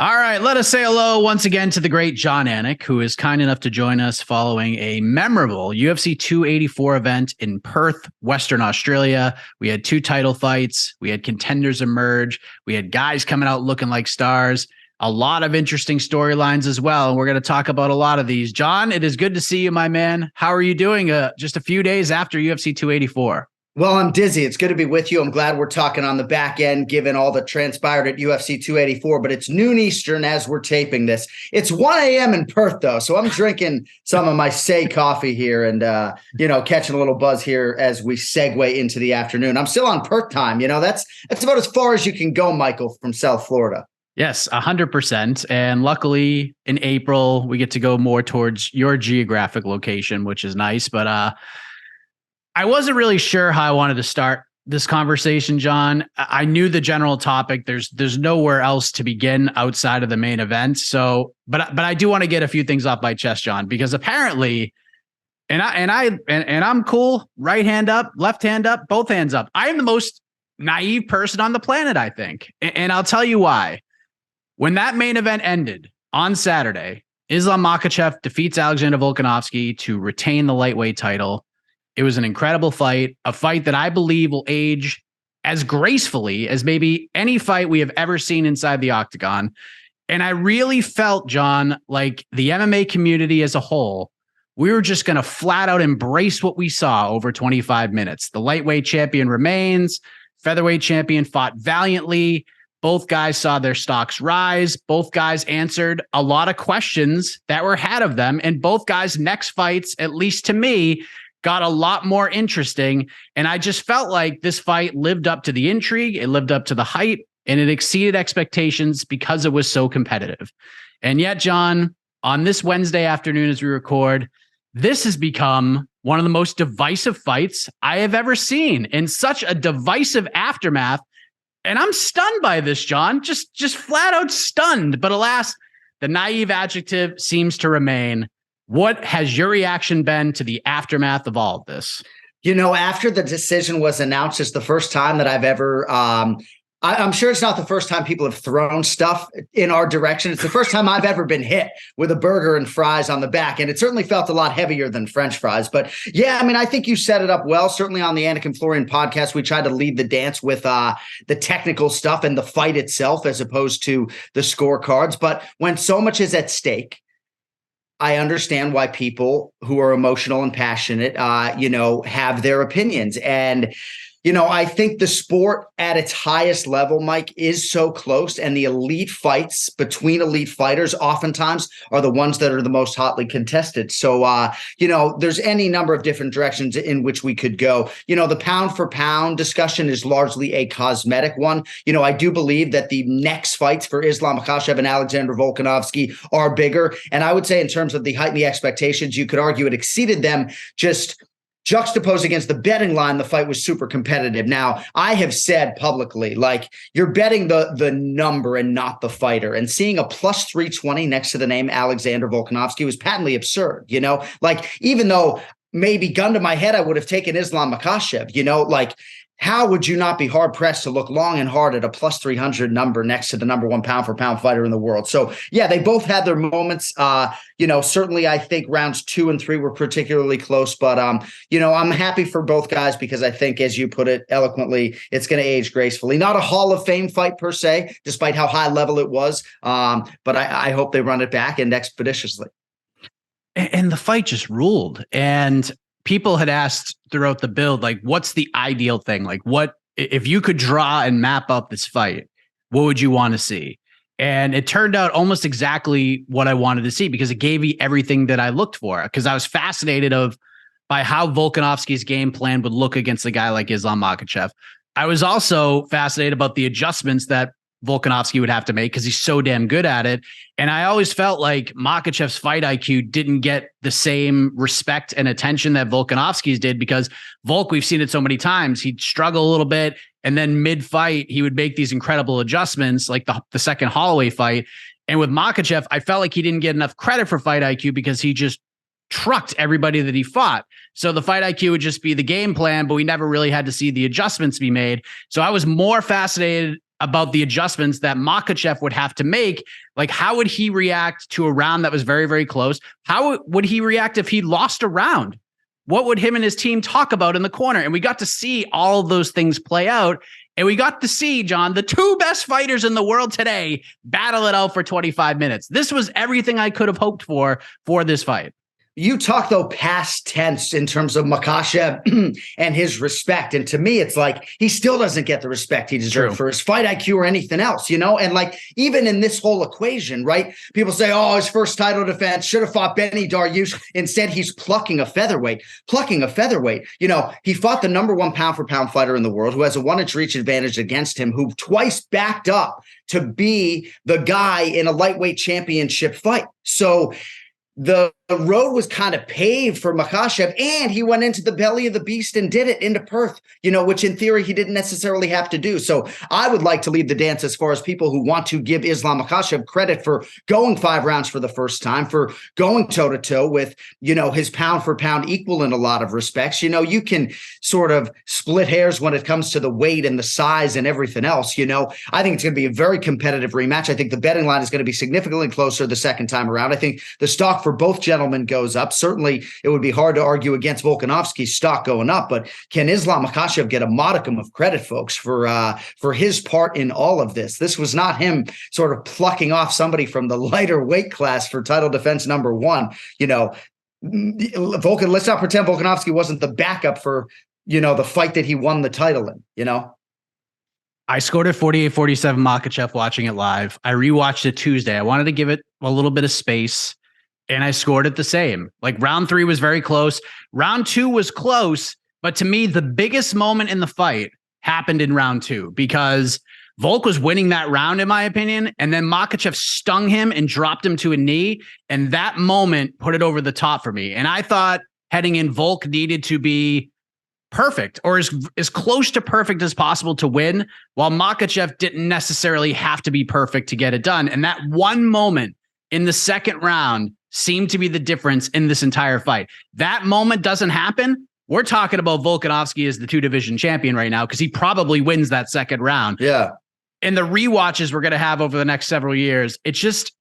All right, let us say hello once again to the great Jon Anik, who is kind enough to join us following a memorable UFC 284 event in Perth, Western Australia. We had two title fights. We had contenders emerge. We had guys coming out looking like stars. A lot of interesting storylines as well. And we're going to talk about a lot of these. Jon, it is good to see you, my man. How are you doing just a few days after UFC 284? Well, I'm dizzy. It's good to be with you. I'm glad we're talking on the back end, given all that transpired at UFC 284, but it's noon Eastern as we're taping this. It's 1 a.m. in Perth, though, so I'm drinking some of my Say coffee here and, catching a little buzz here as we segue into the afternoon. I'm still on Perth time. That's about as far as you can go, Michael, from South Florida. Yes, 100%. And luckily in April, we get to go more towards your geographic location, which is nice. But I wasn't really sure how I wanted to start this conversation, Jon. I knew the general topic. There's nowhere else to begin outside of the main event. So, but I do want to get a few things off my chest, Jon, because apparently, and I'm cool. Right hand up, left hand up, both hands up. I am the most naive person on the planet, I think. And I'll tell you why. When that main event ended on Saturday, Islam Makhachev defeats Alexander Volkanovski to retain the lightweight title. It was an incredible fight, a fight that I believe will age as gracefully as maybe any fight we have ever seen inside the octagon. And I really felt, Jon, like the MMA community as a whole, we were just going to flat out embrace what we saw over 25 minutes. The lightweight champion remains, featherweight champion fought valiantly. Both guys saw their stocks rise. Both guys answered a lot of questions that were had of them. And both guys' next fights, at least to me, got a lot more interesting. And I just felt like this fight lived up to the intrigue. It lived up to the hype, and it exceeded expectations because it was so competitive. And yet, Jon, on this Wednesday afternoon as we record, this has become one of the most divisive fights I have ever seen, in such a divisive aftermath. And I'm stunned by this, Jon, just flat out stunned. But alas, the naive adjective seems to remain. What has your reaction been to the aftermath of all of this? After the decision was announced, it's the first time that I've ever, I'm sure it's not the first time people have thrown stuff in our direction. It's the first time I've ever been hit with a burger and fries on the back. And it certainly felt a lot heavier than French fries. But yeah, I think you set it up well. Certainly on the Anik and Florian podcast, we tried to lead the dance with the technical stuff and the fight itself as opposed to the scorecards. But when so much is at stake, I understand why people who are emotional and passionate, have their opinions. And, I think the sport at its highest level, Mike, is so close. And the elite fights between elite fighters oftentimes are the ones that are the most hotly contested. So, there's any number of different directions in which we could go. The pound for pound discussion is largely a cosmetic one. I do believe that the next fights for Islam Makhachev and Alexander Volkanovski are bigger. And I would say in terms of the height and the expectations, you could argue it exceeded them. Just juxtaposed against the betting line, the fight was super competitive. Now, I have said publicly, like, you're betting the number and not the fighter. And seeing a plus 320 next to the name Alexander Volkanovski was patently absurd. Even though maybe gun to my head, I would have taken Islam Makhachev, how would you not be hard pressed to look long and hard at a plus 300 number next to the number one pound for pound fighter in the world? So yeah, they both had their moments. Certainly I think rounds 2 and 3 were particularly close, but I'm happy for both guys because I think, as you put it eloquently, it's going to age gracefully. Not a Hall of Fame fight per se, despite how high level it was. But I hope they run it back and expeditiously. And the fight just ruled. And people had asked throughout the build, like, what's the ideal thing? Like, what if you could draw and map up this fight, what would you want to see? And it turned out almost exactly what I wanted to see, because it gave me everything that I looked for, because I was fascinated by how Volkanovski's game plan would look against a guy like Islam Makhachev. I was also fascinated about the adjustments that Volkanovski would have to make because he's so damn good at it. And I always felt like Makhachev's fight IQ didn't get the same respect and attention that Volkanovski's did, because Volk, we've seen it so many times, he'd struggle a little bit, and then mid-fight, he would make these incredible adjustments, like the second Holloway fight. And with Makhachev, I felt like he didn't get enough credit for fight IQ because he just trucked everybody that he fought. So the fight IQ would just be the game plan, but we never really had to see the adjustments be made. So I was more fascinated about the adjustments that Makhachev would have to make. Like, how would he react to a round that was very, very close? How would he react if he lost a round? What would him and his team talk about in the corner? And we got to see all of those things play out. And we got to see, Jon, the two best fighters in the world today battle it out for 25 minutes. This was everything I could have hoped for this fight. You talk, though, past tense in terms of Makhachev and his respect. And to me, it's like he still doesn't get the respect he deserved for his fight IQ or anything else, you know? And like, even in this whole equation, right? People say, oh, his first title defense, should have fought Benny Dariush. Instead, he's plucking a featherweight. You know, he fought the number one pound for pound fighter in the world who has a 1-inch reach advantage against him, who twice backed up to be the guy in a lightweight championship fight. So the road was kind of paved for Makhachev, and he went into the belly of the beast and did it into Perth, you know, which in theory he didn't necessarily have to do. So I would like to lead the dance as far as people who want to give Islam Makhachev credit for going 5 rounds for the first time, for going toe to toe with, you know, his pound for pound equal in a lot of respects. You know, you can sort of split hairs when it comes to the weight and the size and everything else. You know, I think it's going to be a very competitive rematch. I think the betting line is going to be significantly closer the second time around. I think the stock for both gentlemen goes up. Certainly, it would be hard to argue against Volkanovski's stock going up, but can Islam Makhachev get a modicum of credit, folks, for his part in all of this? This was not him sort of plucking off somebody from the lighter weight class for title defense number 1. You know, let's not pretend Volkanovski wasn't the backup for, you know, the fight that he won the title in, you know? I scored at 48-47 Makhachev watching it live. I rewatched it Tuesday. I wanted to give it a little bit of space, and I scored it the same. Like, round 3 was very close. Round 2 was close, but to me, the biggest moment in the fight happened in round 2 because Volk was winning that round, in my opinion, and then Makhachev stung him and dropped him to a knee, and that moment put it over the top for me. And I thought heading in, Volk needed to be perfect or as close to perfect as possible to win, while Makhachev didn't necessarily have to be perfect to get it done. And that one moment in the second round seemed to be the difference in this entire fight. That moment doesn't happen. We're talking about Volkanovski as the 2-division champion right now because he probably wins that second round. Yeah. And the rewatches we're going to have over the next several years, it's just,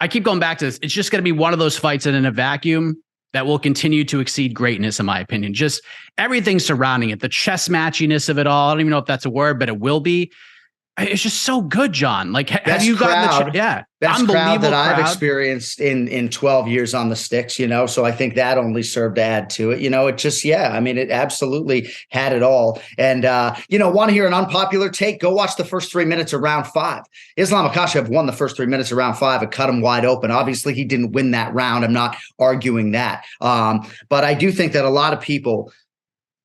I keep going back to this. It's just going to be one of those fights in a vacuum that will continue to exceed greatness, in my opinion. Just everything surrounding it, the chess matchiness of it all. I don't even know if that's a word, but it will be. It's just so good, Jon. Like, have you gotten the best crowd that I've experienced in 12 years on the sticks, you know? So I think that only served to add to it. You know, it just, I mean, it absolutely had it all. And, you know, want to hear an unpopular take? Go watch the first 3 minutes of round 5. Islam Makhachev won the first 3 minutes of round 5 and cut him wide open. Obviously, he didn't win that round. I'm not arguing that. But I do think that a lot of people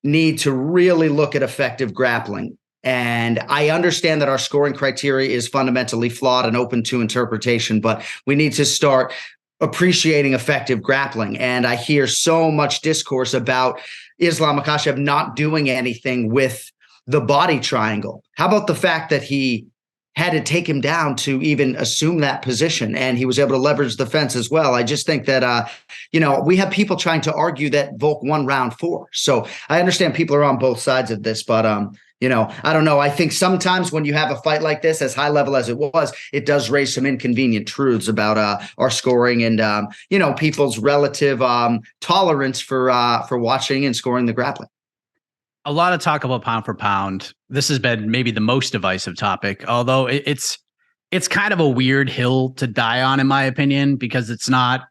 need to really look at effective grappling. And I understand that our scoring criteria is fundamentally flawed and open to interpretation, but we need to start appreciating effective grappling. And I hear so much discourse about Islam Makhachev not doing anything with the body triangle. How about the fact that he had to take him down to even assume that position, and he was able to leverage the fence as well? I just think that, you know, we have people trying to argue that Volk won round 4. So I understand people are on both sides of this, but, you know, I don't know. I think sometimes when you have a fight like this, as high level as it was, it does raise some inconvenient truths about our scoring and, you know, people's relative tolerance for watching and scoring the grappling. A lot of talk about pound for pound. This has been maybe the most divisive topic, although it's kind of a weird hill to die on, in my opinion, because it's not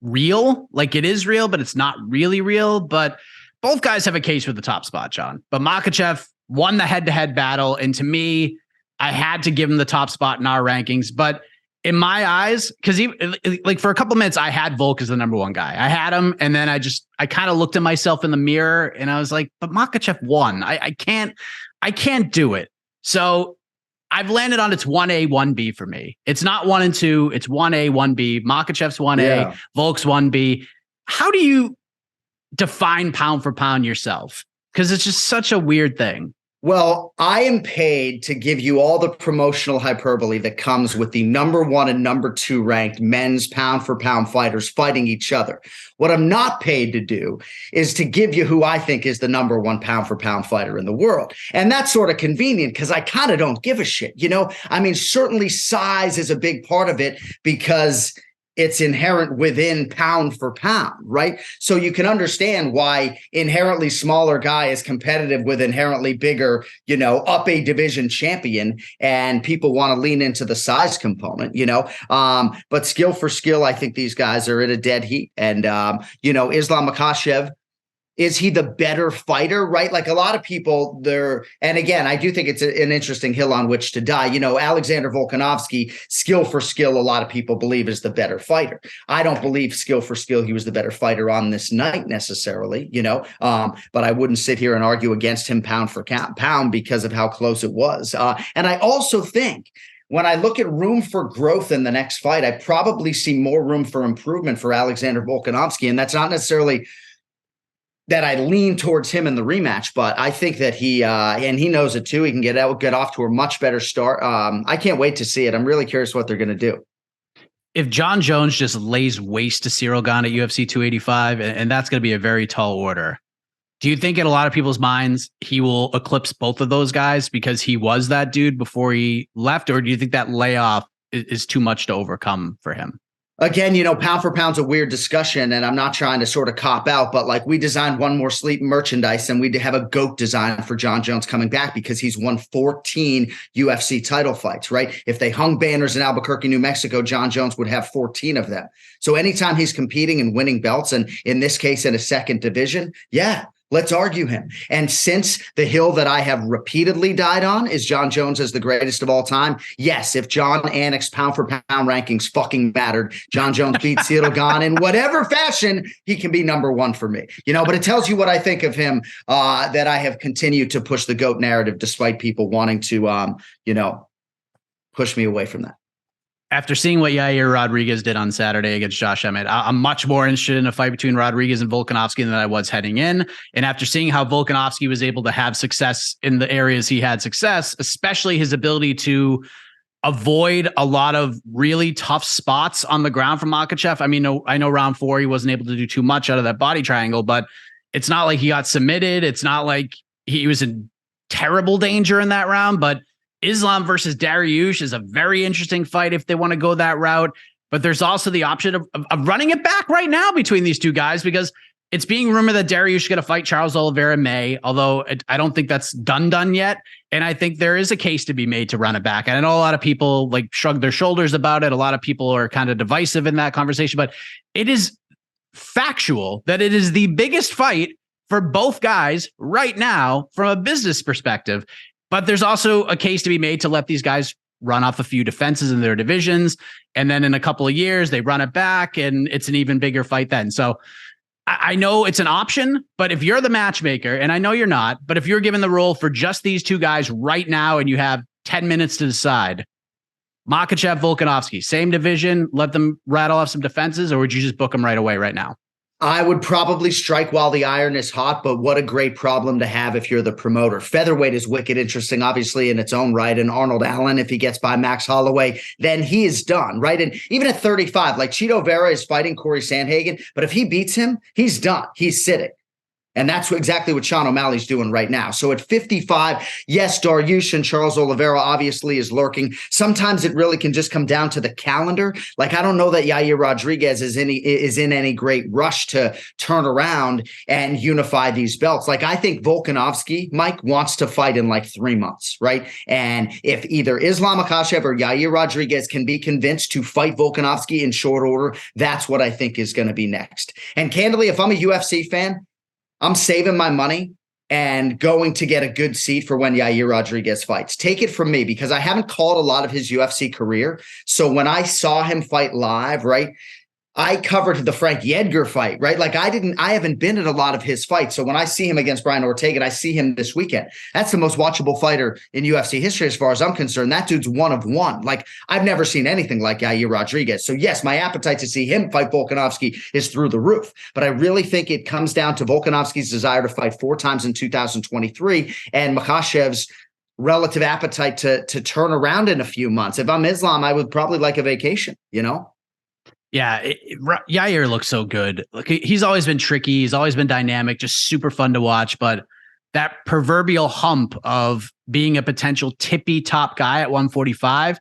real. Like, it is real, but it's not really real. But both guys have a case for the top spot, Jon. But Makhachev won the head-to-head battle, and to me, I had to give him the top spot in our rankings. But in my eyes, because like for a couple of minutes, I had Volk as the number 1 guy. I had him, and then I kind of looked at myself in the mirror, and I was like, but Makhachev won. I can't do it. So I've landed on it's 1A, 1B for me. It's not 1 and 2. It's 1A, 1B. Makhachev's 1A, Volk's 1B. How do you define pound for pound yourself? Because it's just such a weird thing. Well, I am paid to give you all the promotional hyperbole that comes with the number 1 and number 2 ranked men's pound for pound fighters fighting each other. What I'm not paid to do is to give you who I think is the number 1 pound for pound fighter in the world. And that's sort of convenient because I kind of don't give a shit. I mean, certainly size is a big part of it because it's inherent within pound for pound, right? So you can understand why inherently smaller guy is competitive with inherently bigger, up a division champion, and people want to lean into the size component, but skill for skill, I think these guys are in a dead heat. And, Islam Makhachev, is he the better fighter, right? Like a lot of people there. And again, I do think it's an interesting hill on which to die. Alexander Volkanovski, skill for skill, a lot of people believe is the better fighter. I don't believe skill for skill he was the better fighter on this night necessarily, but I wouldn't sit here and argue against him pound for pound because of how close it was. And I also think when I look at room for growth in the next fight, I probably see more room for improvement for Alexander Volkanovski. And that's not necessarily that I lean towards him in the rematch, but I think that and he knows it too. He can get off to a much better start. I can't wait to see it. I'm really curious what they're going to do. If Jon Jones just lays waste to Ciryl Gane at UFC 285, and that's going to be a very tall order, do you think in a lot of people's minds he will eclipse both of those guys because he was that dude before he left? Or do you think that layoff is too much to overcome for him? Again, pound for pound's a weird discussion, and I'm not trying to sort of cop out, but like we designed one more sleep merchandise and we have a GOAT design for Jon Jones coming back because he's won 14 UFC title fights, right? If they hung banners in Albuquerque, New Mexico, Jon Jones would have 14 of them. So anytime he's competing and winning belts, and in this case in a second division, yeah, let's argue him. And since the hill that I have repeatedly died on is Jon Jones as the greatest of all time, yes, if Jon Anik's pound for pound rankings fucking mattered, Jon Jones beat Ciryl Gane in whatever fashion, he can be number 1 for me. But it tells you what I think of him, that I have continued to push the GOAT narrative despite people wanting to, push me away from that. After seeing what Yair Rodriguez did on Saturday against Josh Emmett, I'm much more interested in a fight between Rodriguez and Volkanovski than I was heading in. And after seeing how Volkanovski was able to have success in the areas he had success, especially his ability to avoid a lot of really tough spots on the ground from Makhachev. I mean, I know round 4, he wasn't able to do too much out of that body triangle, but it's not like he got submitted. It's not like he was in terrible danger in that round, but Islam versus Dariush is a very interesting fight if they want to go that route. But there's also the option of running it back right now between these two guys because it's being rumored that Dariush is going to fight Charles Oliveira in May, although I don't think that's done yet. And I think there is a case to be made to run it back. And I know a lot of people like shrug their shoulders about it. A lot of people are kind of divisive in that conversation, but it is factual that it is the biggest fight for both guys right now from a business perspective. But there's also a case to be made to let these guys run off a few defenses in their divisions. And then in a couple of years, they run it back and it's an even bigger fight then. So I know it's an option, but if you're the matchmaker, and I know you're not, but if you're given the role for just these two guys right now and you have 10 minutes to decide, Makhachev, Volkanovski, same division, let them rattle off some defenses, or would you just book them right away right now? I would probably strike while the iron is hot, but what a great problem to have if you're the promoter. Featherweight is wicked interesting, obviously, in its own right. And Arnold Allen, if he gets by Max Holloway, then he is done, right? And even at 35, like Chito Vera is fighting Corey Sandhagen, but if he beats him, he's done. He's sitting. And that's exactly what Sean O'Malley's doing right now. So at 55, yes, Dariush and Charles Oliveira obviously is lurking. Sometimes it really can just come down to the calendar. Like, I don't know that Yair Rodriguez is in any great rush to turn around and unify these belts. Like, I think Volkanovski, Mike, wants to fight in like 3 months, right? And if either Islam Makhachev or Yair Rodriguez can be convinced to fight Volkanovski in short order, that's what I think is going to be next. And candidly, if I'm a UFC fan, I'm saving my money and going to get a good seat for when Yair Rodriguez fights. Take it from me, because I haven't called a lot of his UFC career. So when I saw him fight live, right, I covered the Frank Edgar fight, right? Like I haven't been at a lot of his fights. So when I see him against Brian Ortega and I see him this weekend, that's the most watchable fighter in UFC history, as far as I'm concerned. That dude's one of one. Like I've never seen anything like Yair Rodriguez. So yes, my appetite to see him fight Volkanovski is through the roof. But I really think it comes down to Volkanovski's desire to fight 4 times in 2023 and Makhachev's relative appetite to turn around in a few months. If I'm Islam, I would probably like a vacation, you know? Yeah, Yair looks so good. Like he's always been tricky. He's always been dynamic, just super fun to watch. But that proverbial hump of being a potential tippy top guy at 145,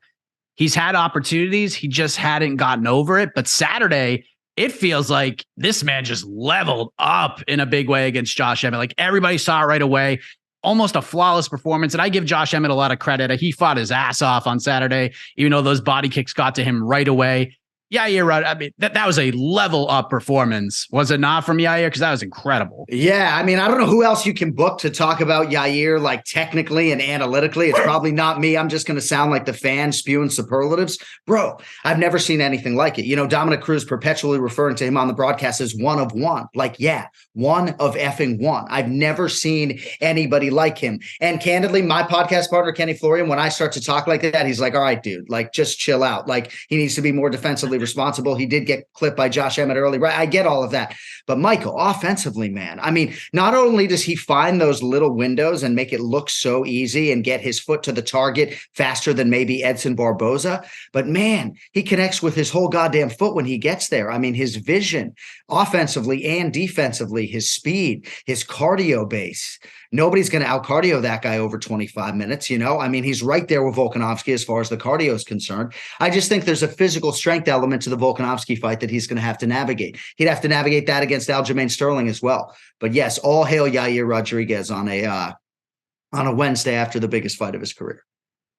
he's had opportunities. He just hadn't gotten over it. But Saturday, it feels like this man just leveled up in a big way against Josh Emmett. Like everybody saw it right away. Almost a flawless performance. And I give Josh Emmett a lot of credit. He fought his ass off on Saturday, even though those body kicks got to him right away. Yair, right. I mean, that was a level up performance, was it not, from Yair? Because that was incredible. Yeah, I mean, I don't know who else you can book to talk about Yair, like technically and analytically. It's probably not me. I'm just going to sound like the fan spewing superlatives. Bro, I've never seen anything like it. You know, Dominic Cruz perpetually referring to him on the broadcast as one of one. Like, yeah, one of effing one. I've never seen anybody like him. And candidly, my podcast partner, Kenny Florian, when I start to talk like that, he's like, all right, dude, like just chill out. Like he needs to be more defensively responsible. He did get clipped by Josh Emmett early, right? I get all of that. But Michael, offensively, man, I mean, not only does he find those little windows and make it look so easy and get his foot to the target faster than maybe Edson Barboza, but man, he connects with his whole goddamn foot when he gets there. I mean, his vision offensively and defensively, his speed, his cardio base. Nobody's going to out-cardio that guy over 25 minutes, you know? I mean, he's right there with Volkanovski as far as the cardio is concerned. I just think there's a physical strength element to the Volkanovski fight that he's going to have to navigate. He'd have to navigate that against Aljamain Sterling as well. But yes, all hail Yair Rodriguez on a Wednesday after the biggest fight of his career.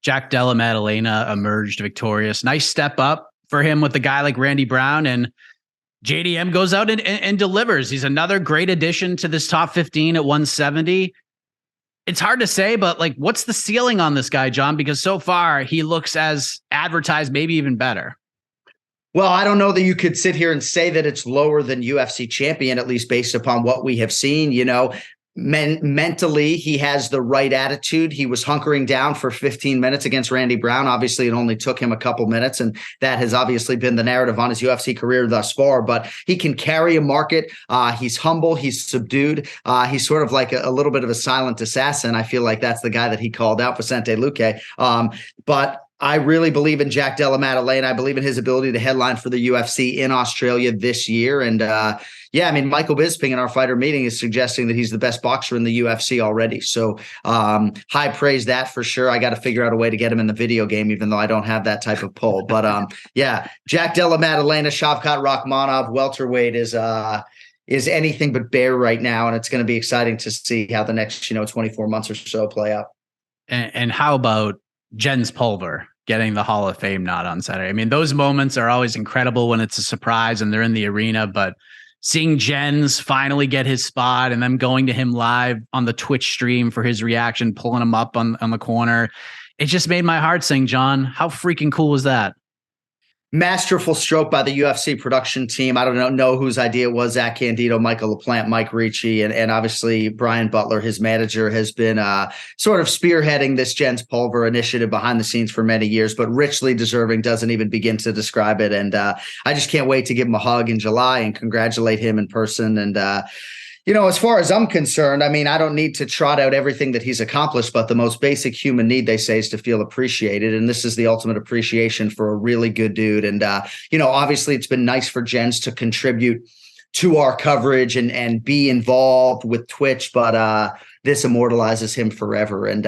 Jack Della Maddalena emerged victorious. Nice step up for him with a guy like Randy Brown, and JDM goes out and delivers. He's another great addition to this top 15 at 170. It's hard to say, but like, what's the ceiling on this guy, John? Because so far he looks as advertised, maybe even better. Well, I don't know that you could sit here and say that it's lower than UFC champion, at least based upon what we have seen. You know, mentally, he has the right attitude. He was hunkering down for 15 minutes against Randy Brown. Obviously, it only took him a couple minutes, and that has obviously been the narrative on his UFC career thus far. But he can carry a market. He's humble. He's subdued. He's sort of like a little bit of a silent assassin. I feel like that's the guy that he called out, Vicente Luque. But I really believe in Jack Della Maddalena. I believe in his ability to headline for the UFC in Australia this year. And yeah, I mean, Michael Bisping in our fighter meeting is suggesting that he's the best boxer in the UFC already. So high praise that for sure. I got to figure out a way to get him in the video game, even though I don't have that type of pull. But yeah, Jack Della Maddalena, Shavkat Rakhmonov, welterweight is anything but bare right now. And it's going to be exciting to see how the next, 24 months or so play out. And how about Jens Pulver getting the Hall of Fame nod on Saturday? I mean, those moments are always incredible when it's a surprise and they're in the arena, but seeing Jens finally get his spot and them going to him live on the Twitch stream for his reaction, pulling him up on the corner, it just made my heart sing, John. How freaking cool was that? Masterful stroke by the UFC production team. I don't know whose idea it was. Zach Candido, Michael LaPlante, Mike Ricci, and obviously Brian Butler, his manager, has been sort of spearheading this Jens Pulver initiative behind the scenes for many years, but richly deserving, doesn't even begin to describe it. And I just can't wait to give him a hug in July and congratulate him in person. And as far as I'm concerned, I mean, I don't need to trot out everything that he's accomplished, but the most basic human need, they say, is to feel appreciated. And this is the ultimate appreciation for a really good dude. And, obviously it's been nice for Jens to contribute to our coverage and be involved with Twitch, but this immortalizes him forever. And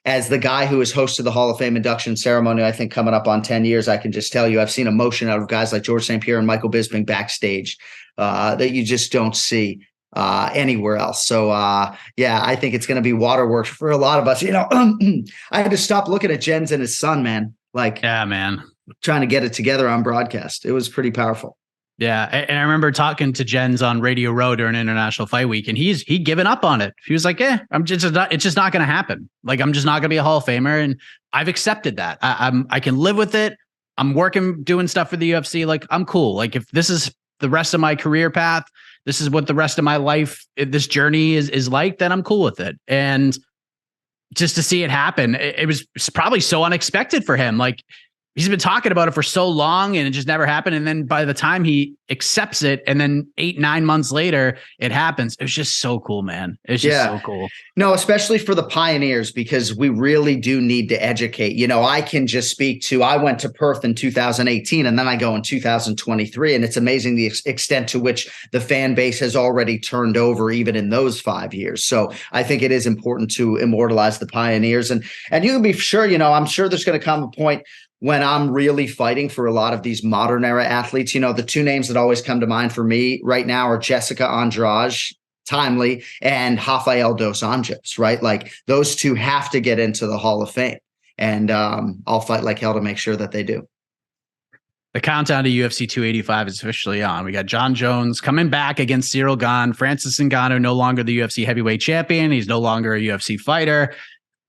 as the guy who has hosted the Hall of Fame induction ceremony, I think coming up on 10 years, I can just tell you, I've seen emotion out of guys like George St. Pierre and Michael Bisping backstage that you just don't see anywhere else. So yeah, I think it's going to be waterworks for a lot of us. I had to stop looking at Jens and his son, man. Like, yeah, man, trying to get it together on broadcast. It was pretty powerful. Yeah, and I remember talking to Jens on Radio Row during International Fight Week, and he'd given up on it. He was like, "Yeah, it's just not going to happen. Like, I'm just not going to be a Hall of Famer, and I've accepted that. I can live with it. I'm working, doing stuff for the UFC. Like, I'm cool. Like, if this is the rest of my career path, this is what the rest of my life, this journey is like, then I'm cool with it. And just to see it happen, it was probably so unexpected for him. Like, he's been talking about it for so long and it just never happened. And then by the time he accepts it, and then 8-9 months later, it happens. It was just so cool, man. It's just so cool. No, especially for the pioneers, because we really do need to educate. You know, I can just speak to, I went to Perth in 2018 and then I go in 2023. And it's amazing the extent to which the fan base has already turned over even in those 5 years. So I think it is important to immortalize the pioneers. And you can be sure, you know, I'm sure there's going to come a point when I'm really fighting for a lot of these modern era athletes. You know, the two names that always come to mind for me right now are Jessica Andrade, timely, and Rafael dos Anjos, right? Like, those two have to get into the Hall of Fame. And I'll fight like hell to make sure that they do. The countdown to UFC 285 is officially on. We got Jon Jones coming back against Ciryl Gane. Francis Ngannou no longer the UFC heavyweight champion. He's no longer a UFC fighter.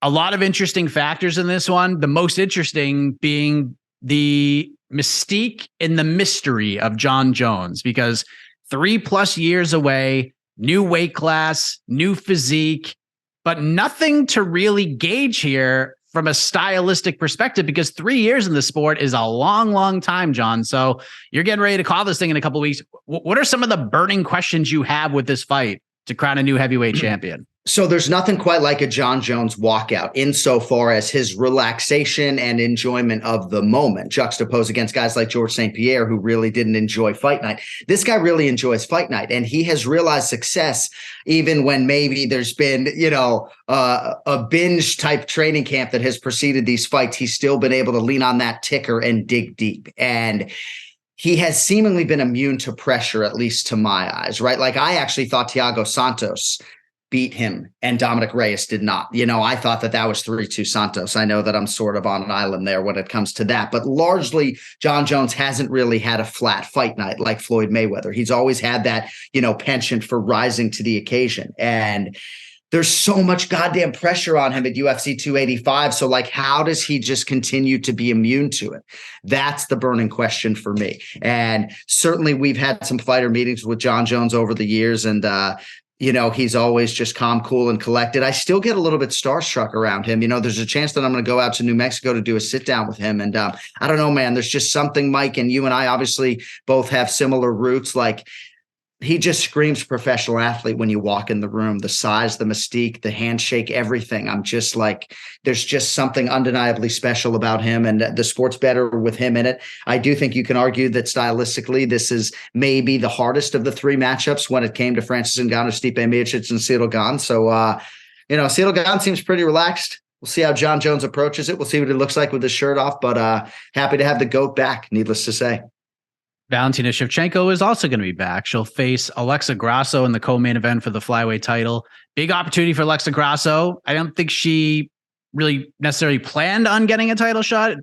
A lot of interesting factors in this one. The most interesting being the mystique and the mystery of Jon Jones, because 3+ years away, new weight class, new physique, but nothing to really gauge here from a stylistic perspective, because 3 years in the sport is a long, long time, John. So you're getting ready to call this thing in a couple of weeks. What are some of the burning questions you have with this fight to crown a new heavyweight champion? So there's nothing quite like a Jon Jones walkout insofar as his relaxation and enjoyment of the moment, juxtaposed against guys like Georges St-Pierre, who really didn't enjoy fight night. This guy really enjoys fight night, and he has realized success even when maybe there's been, you know, a binge type training camp that has preceded these fights. He's still been able to lean on that ticker and dig deep. And he has seemingly been immune to pressure, at least to my eyes, right? Like, I actually thought Thiago Santos beat him and Dominic Reyes did not. You know, I thought that was 3-2 Santos. I know that I'm sort of on an island there when it comes to that, but largely Jon Jones hasn't really had a flat fight night like Floyd Mayweather. He's always had that, you know, penchant for rising to the occasion. And there's so much goddamn pressure on him at UFC 285. So, like, how does he just continue to be immune to it? That's the burning question for me. And certainly we've had some fighter meetings with Jon Jones over the years, and you know, he's always just calm, cool, and collected. I still get a little bit starstruck around him. You know, there's a chance that I'm going to go out to New Mexico to do a sit down with him. And I don't know, man, there's just something, Mike, and you and I obviously both have similar roots. Like, he just screams professional athlete when you walk in the room. The size, the mystique, the handshake, everything. I'm just like, there's just something undeniably special about him, and the sport's better with him in it. I do think you can argue that stylistically, this is maybe the hardest of the three matchups when it came to Francis Ngannou, Stipe Miocic, and Ciryl Gane. So, you know, Ciryl Gane seems pretty relaxed. We'll see how Jon Jones approaches it. We'll see what it looks like with his shirt off, but happy to have the GOAT back, needless to say. Valentina Shevchenko is also going to be back. She'll face Alexa Grasso in the co-main event for the flyweight title. Big opportunity for Alexa Grasso. I don't think she really necessarily planned on getting a title shot.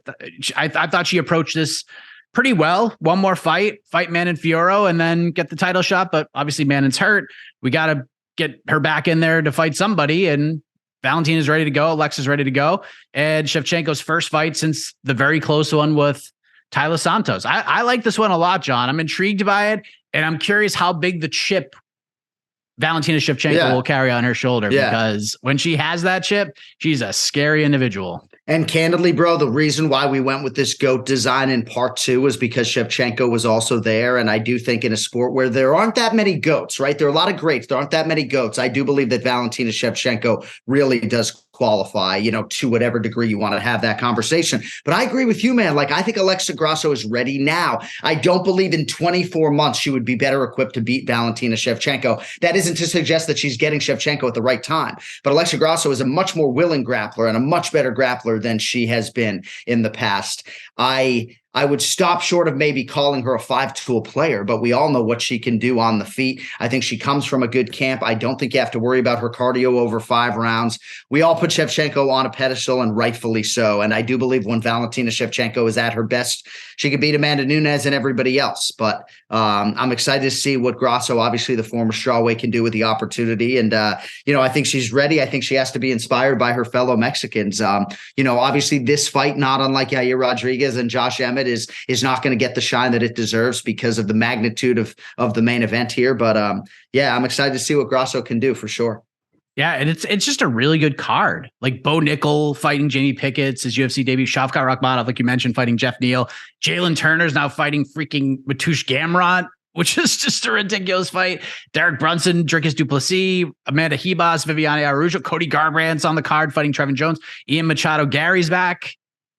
I thought she approached this pretty well. One more fight Manon Fiorot, and then get the title shot. But obviously Manon's hurt. We got to get her back in there to fight somebody. And Valentina's ready to go. Alexa's ready to go. And Shevchenko's first fight since the very close one with Tyler Santos. I like this one a lot, John. I'm intrigued by it, and I'm curious how big the chip Valentina Shevchenko will carry on her shoulder, because when she has that chip, she's a scary individual. And candidly, bro, the reason why we went with this GOAT design in part 2 was because Shevchenko was also there. And I do think in a sport where there aren't that many GOATs, right? There are a lot of greats. There aren't that many GOATs. I do believe that Valentina Shevchenko really does qualify, you know, to whatever degree you want to have that conversation. But I agree with you, man. Like, I think Alexa Grasso is ready now. I don't believe in 24 months she would be better equipped to beat Valentina Shevchenko. That isn't to suggest that she's getting Shevchenko at the right time. But Alexa Grasso is a much more willing grappler and a much better grappler than she has been in the past. I would stop short of maybe calling her a 5-tool player, but we all know what she can do on the feet. I think she comes from a good camp. I don't think you have to worry about her cardio over 5 rounds. We all put Shevchenko on a pedestal, and rightfully so. And I do believe when Valentina Shevchenko is at her best, she could beat Amanda Nunes and everybody else. But I'm excited to see what Grasso, obviously the former strawweight, can do with the opportunity. And, you know, I think she's ready. I think she has to be inspired by her fellow Mexicans. You know, obviously this fight, not unlike Yair Rodriguez and Josh Emmett, get is not going to get the shine that it deserves because of the magnitude of the main event here. But yeah, I'm excited to see what Grasso can do for sure. Yeah, and it's just a really good card. Like Bo Nickel fighting Jamie Pickett's his UFC debut. Shavkat Rakhmonov, like you mentioned, fighting Jeff Neal. Jalen Turner's now fighting freaking Mateusz Gamrot, which is just a ridiculous fight. Derek Brunson, Dricus Duplessis, Amanda Hebas, Viviane Araújo, Cody Garbrandt's on the card fighting Trevin Jones. Ian Machado Gary's back.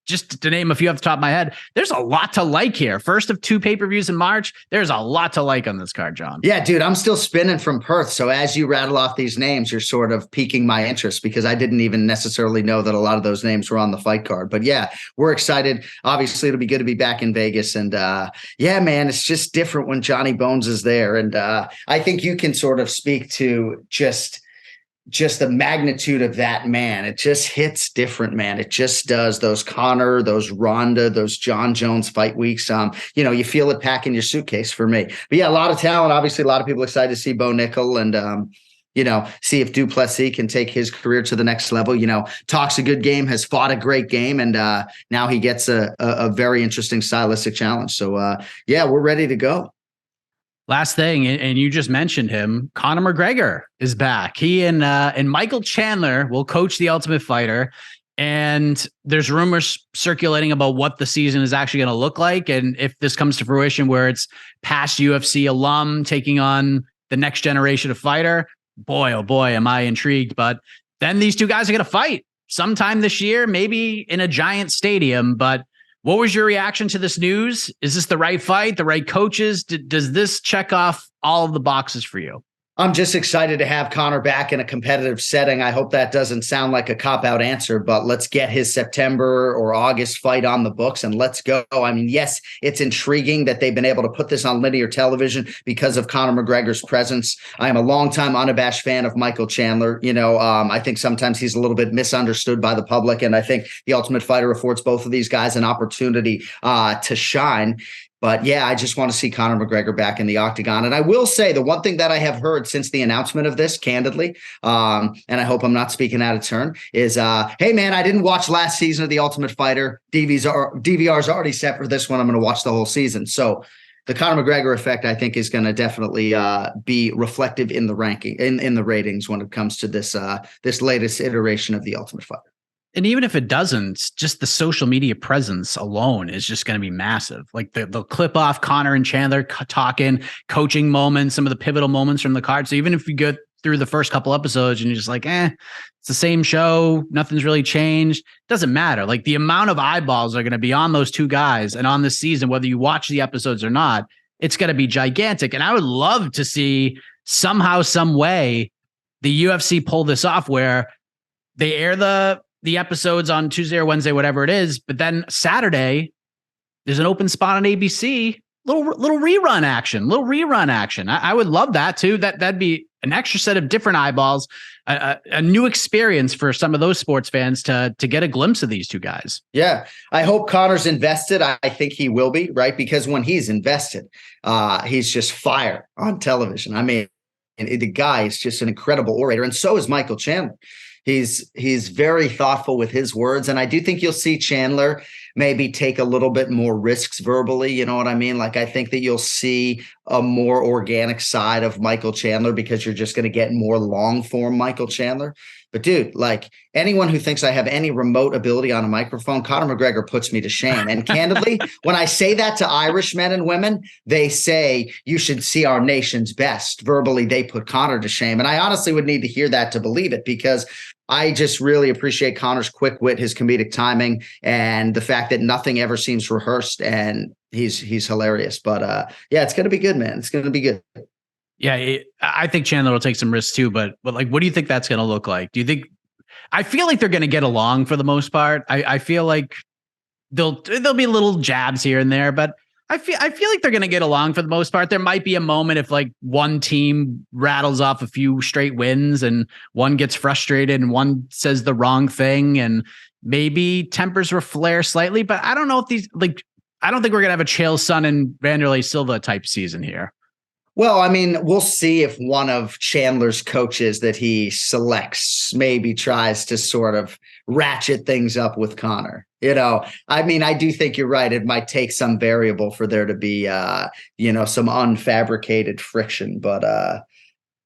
Just to name a few off the top of my head, there's a lot to like here. First of 2 pay-per-views in March. There's a lot to like on this card, Jon. Yeah, dude, I'm still spinning from Perth. So as you rattle off these names, you're sort of piquing my interest because I didn't even necessarily know that a lot of those names were on the fight card. But yeah, we're excited. Obviously, it'll be good to be back in Vegas. And yeah, man, it's just different when Johnny Bones is there. And I think you can sort of speak to just the magnitude of that man. It just hits different, man. It just does. Those Conor, those Ronda, those Jon Jones fight weeks. You feel it pack in your suitcase for me. But yeah, a lot of talent. Obviously, a lot of people excited to see Bo Nickel and see if Duplessis can take his career to the next level. Talks a good game, has fought a great game, and now he gets a very interesting stylistic challenge. So yeah, we're ready to go. Last thing, and you just mentioned him, Conor McGregor is back. He and Michael Chandler will coach The Ultimate Fighter, and there's rumors circulating about what the season is actually going to look like, and if this comes to fruition, where it's past UFC alum taking on the next generation of fighter. Boy, oh boy, am I intrigued! But then these two guys are going to fight sometime this year, maybe in a giant stadium, but. What was your reaction to this news? Is this the right fight, the right coaches? Does this check off all of the boxes for you? I'm just excited to have Conor back in a competitive setting. I hope that doesn't sound like a cop-out answer, but let's get his September or August fight on the books and let's go. I mean, yes, it's intriguing that they've been able to put this on linear television because of Conor McGregor's presence. I am a longtime unabashed fan of Michael Chandler. I think sometimes he's a little bit misunderstood by the public, and I think The Ultimate Fighter affords both of these guys an opportunity to shine. But yeah, I just want to see Conor McGregor back in the octagon. And I will say the one thing that I have heard since the announcement of this, candidly, and I hope I'm not speaking out of turn, is, hey, man, I didn't watch last season of The Ultimate Fighter. DVR's already set for this one. I'm going to watch the whole season. So the Conor McGregor effect, I think, is going to definitely be reflective in the ranking, in the ratings when it comes to this latest iteration of The Ultimate Fighter. And even if it doesn't, just the social media presence alone is just going to be massive. Like they'll clip off Conor and Chandler talking, coaching moments, some of the pivotal moments from the card. So even if you go through the first couple episodes and you're just like, it's the same show, nothing's really changed, doesn't matter. Like the amount of eyeballs are going to be on those two guys and on this season, whether you watch the episodes or not, it's going to be gigantic. And I would love to see somehow, some way the UFC pull this off where they air the episodes on Tuesday or Wednesday, whatever it is. But then Saturday, there's an open spot on ABC, little rerun action. I would love that too. That'd be an extra set of different eyeballs, a new experience for some of those sports fans to get a glimpse of these two guys. Yeah. I hope Conor's invested. I think he will be, right? Because when he's invested, he's just fire on television. I mean, the guy is just an incredible orator. And so is Michael Chandler. He's very thoughtful with his words. And I do think you'll see Chandler maybe take a little bit more risks verbally. You know what I mean? Like, I think that you'll see a more organic side of Michael Chandler because you're just going to get more long form Michael Chandler. But dude, like anyone who thinks I have any remote ability on a microphone, Conor McGregor puts me to shame. And candidly, when I say that to Irish men and women, they say you should see our nation's best. Verbally, they put Conor to shame. And I honestly would need to hear that to believe it because I just really appreciate Conor's quick wit, his comedic timing, and the fact that nothing ever seems rehearsed. And he's hilarious. But yeah, it's going to be good, man. It's going to be good. Yeah, I think Chandler will take some risks too, but like, what do you think that's going to look like? Do you think? I feel like they're going to get along for the most part. I feel like there'll be little jabs here and there, but I feel like they're going to get along for the most part. There might be a moment if like one team rattles off a few straight wins and one gets frustrated and one says the wrong thing and maybe tempers will flare slightly. But I don't know if I don't think we're going to have a Chael Sonnen and Vanderlei Silva type season here. Well, I mean, we'll see if one of Chandler's coaches that he selects maybe tries to sort of ratchet things up with Conor. I mean, I do think you're right. It might take some variable for there to be, some unfabricated friction. But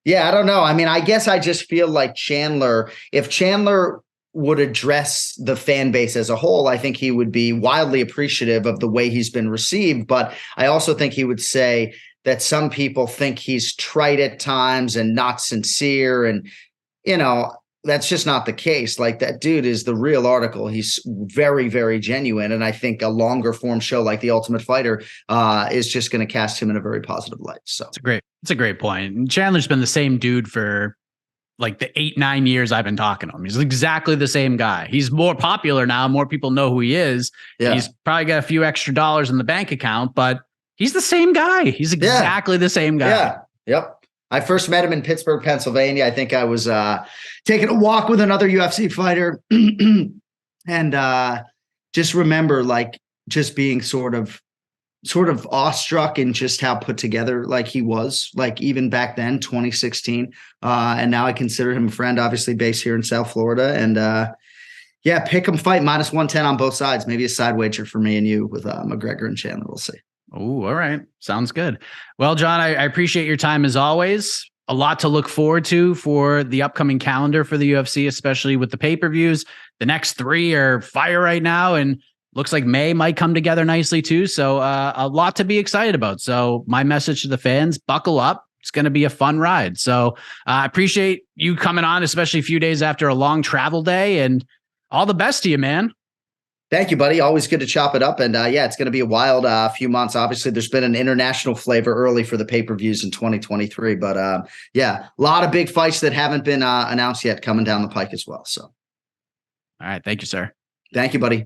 yeah, I don't know. I mean, I guess I just feel like if Chandler would address the fan base as a whole, I think he would be wildly appreciative of the way he's been received. But I also think he would say that some people think he's trite at times and not sincere. And, that's just not the case. Like, that dude is the real article. He's very, very genuine. And I think a longer form show like The Ultimate Fighter is just going to cast him in a very positive light. So it's a great point. And Chandler's been the same dude for like the 8-9 years I've been talking to him. He's exactly the same guy. He's more popular now. More people know who he is. Yeah. He's probably got a few extra dollars in the bank account, but he's the same guy. He's exactly the same guy. Yeah. Yep. I first met him in Pittsburgh, Pennsylvania. I think I was taking a walk with another UFC fighter and just remember just being sort of awestruck in just how put together he was, even back then, 2016. And now I consider him a friend, obviously based here in South Florida. And pick 'em fight -110 on both sides. Maybe a side wager for me and you with McGregor and Chandler. We'll see. Oh, all right. Sounds good. Well, Jon, I appreciate your time as always. A lot to look forward to for the upcoming calendar for the UFC, especially with the pay-per-views. The next 3 are fire right now, and looks like May might come together nicely too. So a lot to be excited about. So my message to the fans, buckle up. It's going to be a fun ride. So I appreciate you coming on, especially a few days after a long travel day, and all the best to you, man. Thank you, buddy. Always good to chop it up. And it's going to be a wild few months. Obviously, there's been an international flavor early for the pay-per-views in 2023. But a lot of big fights that haven't been announced yet coming down the pike as well. So, all right. Thank you, sir. Thank you, buddy.